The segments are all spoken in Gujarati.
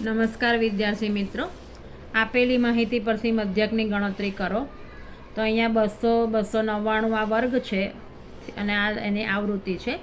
નમસ્કાર વિદ્યાર્થી મિત્રો, આપેલી માહિતી પરથી મધ્યકની ગણતરી કરો. તો અહીંયા 299 આ વર્ગ છે અને આ એની આવૃત્તિ છે.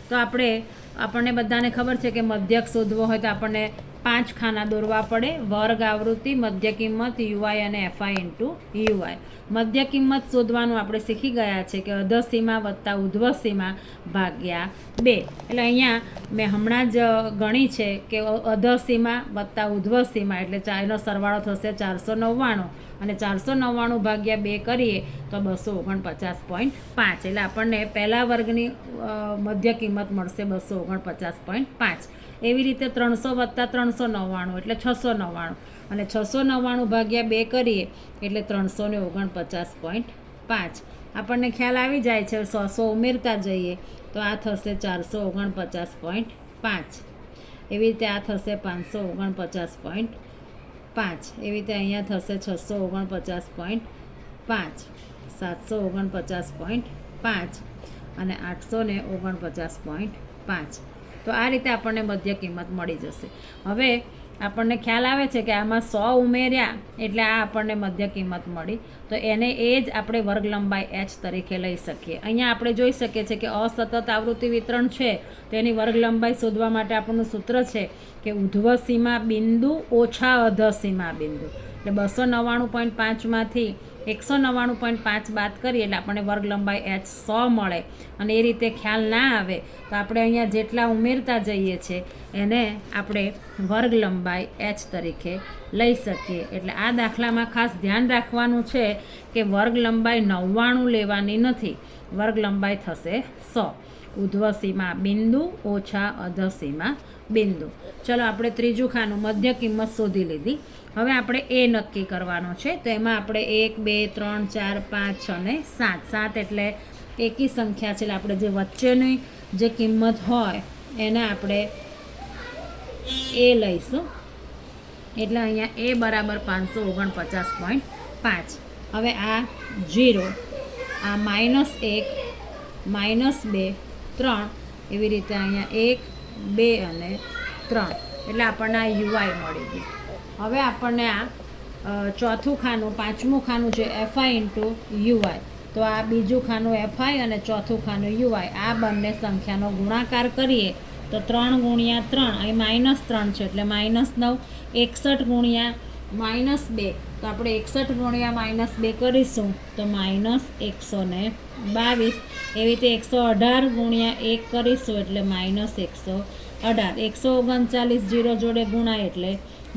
તો આપણને બધાને ખબર છે કે મધ્યક શોધવો હોય તો આપણને 5 ખાના દોરવા પડે: વર્ગ, આવૃત્તિ, મધ્ય કિંમત, યુઆઈ અને એફઆઈ ઇન્ટુ યુઆઈ. મધ્ય કિંમત શોધવાનું આપણે શીખી ગયા છે કે અધસીમા વત્તા ઉધ્વસીમા ભાગ્યા 2. એટલે અહીંયા મેં હમણાં જ ગણી છે કે અધસીમા વત્તા ઉધ્વસીમા એટલે એનો સરવાળો થશે 499 અને 499 ભાગ્યા 2 કરીએ તો 249.5. એટલે આપણને પહેલા વર્ગની મધ્ય કિંમત મળશે 249.5. એવી રીતે 300 વત્તા 399 એટલે 699 અને 699 ભાગ્યા 2 કરીએ એટલે 349.5. આપણને ખ્યાલ આવી જાય છે. 100 ઉમેરતા જઈએ તો આ થશે 449.5. એવી રીતે આ થશે 549.5. એવી રીતે અહીંયા થશે 649.5, 749.5 અને 849.5. તો આ રીતે આપણને મધ્ય કિંમત મળી જશે. હવે આપણને ખ્યાલ આવે છે કે આમાં 100 ઉમેર્યા એટલે આ આપણને મધ્ય કિંમત મળી. તો એને એ જ આપણે વર્ગ લંબાઈ h તરીકે લઈ શકીએ. અહીંયા આપણે જોઈ શકીએ છીએ કે અસતત આવૃત્તિ વિતરણ છે તેની વર્ગ લંબાઈ શોધવા માટે આપણું સૂત્ર છે કે ઉધ્વસીમા બિંદુ ઓછા અધસીમા બિંદુ. એટલે 299.5 માંથી 199.5 બાદ કરીએ એટલે આપણને વર્ગ લંબાઈ h 100 મળે. અને એ રીતે ખ્યાલ ના આવે તો આપણે અહીંયા જેટલા ઉમેરતા જઈએ છીએ એને આપણે વર્ગ લંબાઈ h તરીકે લઈ શકીએ. એટલે આ દાખલામાં ખાસ ધ્યાન રાખવાનું છે કે વર્ગ લંબાઈ 99 લેવાની નથી, વર્ગ લંબાઈ થશે 100. ઉધ્વસીમા બિંદુ ઓછા અધસીમા બિંદુ. ચલો આપણે ત્રીજું ખાનું મધ્ય કિંમત શોધી લીધી. હવે આપણે એ નક્કી કરવાનો છે. તો એમાં આપણે 1, 2, 3, 4, 5, 6 અને 7 એટલે એકી સંખ્યા છે. એટલે આપણે જે વચ્ચેની જે કિંમત હોય એને આપણે એ લઈશું. એટલે અહીંયા એ બરાબર 549.5. હવે આ 0, આ -1, -2, 3 એવી રીતે અહીંયા 1, 2 અને 3 એટલે આપણને આ યુઆઈ મળી ગયું. હવે આપણને આ ચોથું ખાનું, પાંચમું ખાનું છે એફઆઈ ઇન્ટુ યુઆઈ. તો આ બીજું ખાનું એફઆઈ અને ચોથું ખાનું યુઆઈ. આ બંને સંખ્યાનો ગુણાકાર કરીએ તો 3 ગુણ્યા 3 અહીં -3 છે એટલે -9. 61 ગુણ્યા -2 તો આપણે 61 ગુણ્યા -2 કરીશું તો -122. એવી રીતે 118 ગુણ્યા 1 કરીશું એટલે -118. 139 0 જોડે ગુણાય એટલે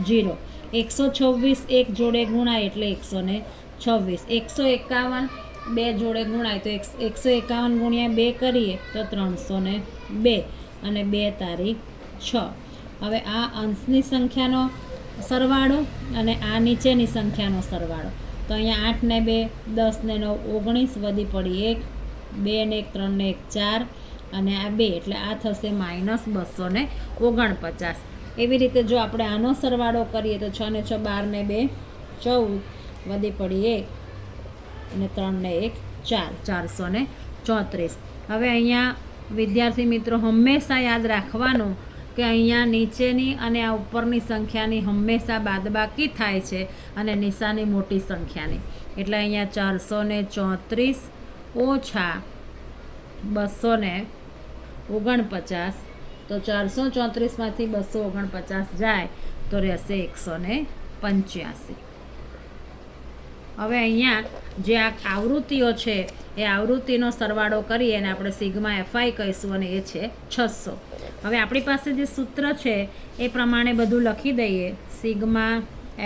0. 126 1 જોડે ગુણાય એટલે 126. 151 2 જોડે ગુણાય તો 151 ગુણ્યા 2 કરીએ તો 302 અને 2 તારીખ 6. હવે આ અંશની સંખ્યાનો સરવાળો અને આ નીચેની સંખ્યાનો સરવાળો. તો અહીંયા 8 ને 2 10 ને 9 19 વધી પડી 1, 2 ને 1 3 ને 1 4 અને આ 2 એટલે આ થશે -249. એવી રીતે જો આપણે આનો સરવાળો કરીએ તો 6 ને 6 12 ને 2 14 વધી પડી 1 અને 3 ને 1 4 434. હવે અહીંયા વિદ્યાર્થી મિત્રો હંમેશા યાદ રાખવાનું કે અહીંયા નીચેની અને આ ઉપરની સંખ્યાની હંમેશા બાદબાકી થાય છે અને નિશાની મોટી સંખ્યાની. એટલે અહીંયા 434 ઓછા 249. તો 434માંથી 249 જાય તો રહેશે 185. હવે અહીંયા જે આ આવૃત્તિઓ છે એ આવૃત્તિનો સરવાળો કરીએ અને આપણે સિગ્મા એફઆઈ કહીશું અને એ છે 600. હવે આપણી પાસે જે સૂત્ર છે એ પ્રમાણે બધું લખી દઈએ. સિગ્મા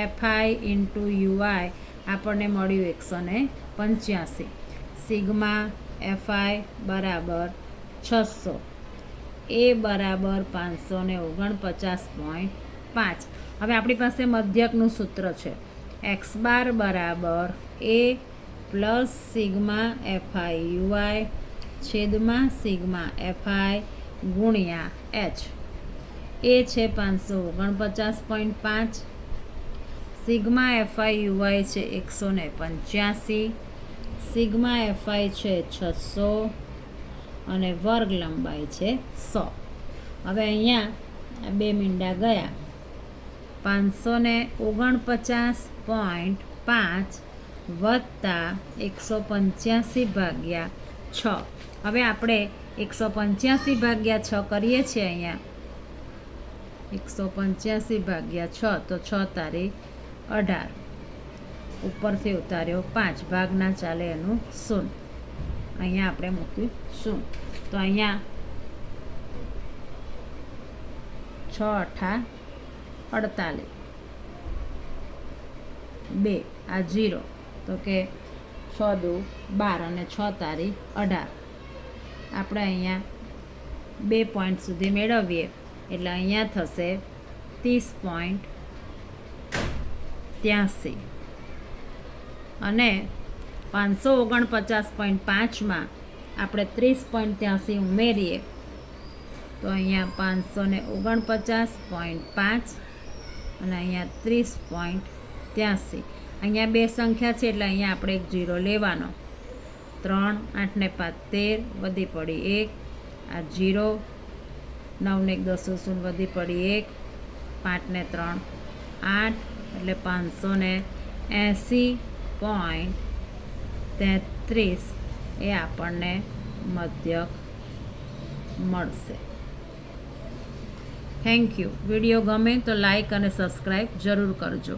એફઆઈ ઇન્ટુ યુઆઈ આપણને મળ્યું 185. સિગ્મા એફઆઈ બરાબર 600, એ બરાબર 549.5. હવે આપણી પાસે મધ્યકનું સૂત્ર છે x બાર બરાબર a plus sigma FI UI છેદમાં સિગ્મા એફઆઈ ગુણ્યા h. એ છે 549.5, સિગ્મા એફઆઈ યુઆઈ છે 185, સિગ્મા એફઆઈ છે 600 અને વર્ગ લંબાઈ છે 100. હવે અહીંયા 2 મીંડા ગયા 549.5 વત્તા 185 ભાગ્યા 6. હવે આપણે 185 ભાગ્યા 6 કરીએ છીએ અહીંયા. 185 ભાગ્યા 6 તો 6 તારી 18. ઉપરથી ઉતાર્યો 5, ભાગ ના ચાલે એનું 0. અહીંયા આપણે મૂક્યું 0. તો અહીંયા 6 8 48, 2 આ 0, તો કે 6 દુ 12 અને 6 તારી 18. આપણે અહીંયા 2 પોઈન્ટ સુધી મેળવીએ એટલે અહીંયા થશે 30.83 અને 549.5માં આપણે 30.83 ઉમેરીએ તો અહીંયા 549.5 અને અહીંયા 30.83. અહીંયા બે સંખ્યા છે એટલે અહીંયા આપણે એક 0 લેવાનો. 3 8 ને 5 13 વધી પડી 1, આ 0, 9 ને 1 10 0 વધી પડી 1, 5 ને 3 8 એટલે 580.33 એ આપણને મધ્યક મળશે. Thank you. વિડીયો ગમે તો લાઈક અને સબસ્ક્રાઈબ જરૂર કરજો.